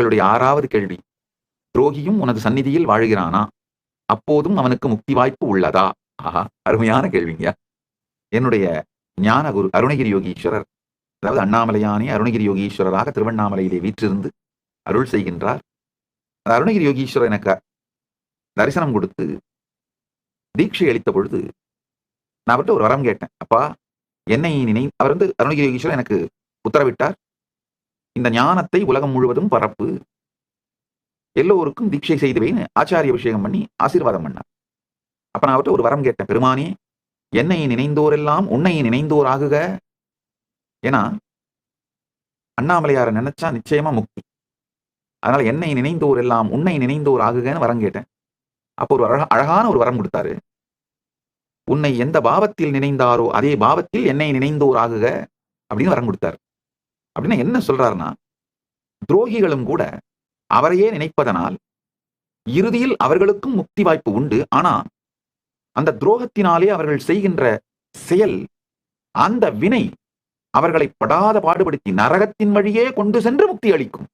உங்களுடைய 6வது கேள்வி. துரோகியும் உனது சந்நிதியில் வாழ்கிறானா? அப்போதும் அவனுக்கு முக்தி வாய்ப்பு உள்ளதா? ஆஹா! அருமையான கேள்விங்க. என்னுடைய ஞான குரு அருணகிரி யோகீஸ்வரர், அதாவது அண்ணாமலையானே அருணகிரி யோகீஸ்வரராக திருவண்ணாமலையிலே வீற்றிருந்து அருள் செய்கின்றார். அந்த அருணகிரி யோகீஸ்வரர் எனக்கு தரிசனம் கொடுத்து தீட்சை அளித்த பொழுது நான் அவர்கிட்ட ஒரு வரம் கேட்டேன். அப்பா, என்னை அவர் அருணகிரி யோகீஸ்வரர் எனக்கு உத்தரவிட்டார், இந்த ஞானத்தை உலகம் முழுவதும் பரப்பு, எல்லோருக்கும் தீட்சை செய்து வைன்னு ஆச்சாரிய அபிஷேகம் பண்ணி ஆசீர்வாதம் பண்ணார். அப்ப நான் அவர்கிட்ட ஒரு வரம் கேட்டேன். பெருமானே, என்னை நினைந்தோரெல்லாம் உன்னை நினைந்தோர் ஆகுக. ஏன்னா அண்ணாமலையாரை நினைச்சா நிச்சயமா முக்தி. அதனால என்னை நினைந்தோர் எல்லாம் உன்னை நினைந்தோர் ஆகுகன்னு வரம் கேட்டேன். அப்போ ஒரு அழகான ஒரு வரம் கொடுத்தாரு. உன்னை எந்த பாவத்தில் நினைந்தாரோ அதே பாவத்தில் என்னை நினைந்தோர் ஆகுக அப்படின்னு வரம் கொடுத்தாரு. அப்படின்னா என்ன சொல்றாருன்னா, துரோகிகளும் கூட அவரையே நினைப்பதனால் இறுதியில் அவர்களுக்கும் முக்தி வாய்ப்பு உண்டு. ஆனா அந்த துரோகத்தினாலே அவர்கள் செய்கின்ற செயல், அந்த வினை அவர்களை படாத பாடுபடுத்தி நரகத்தின் வழியே கொண்டு சென்று முக்தி அளிக்கும்.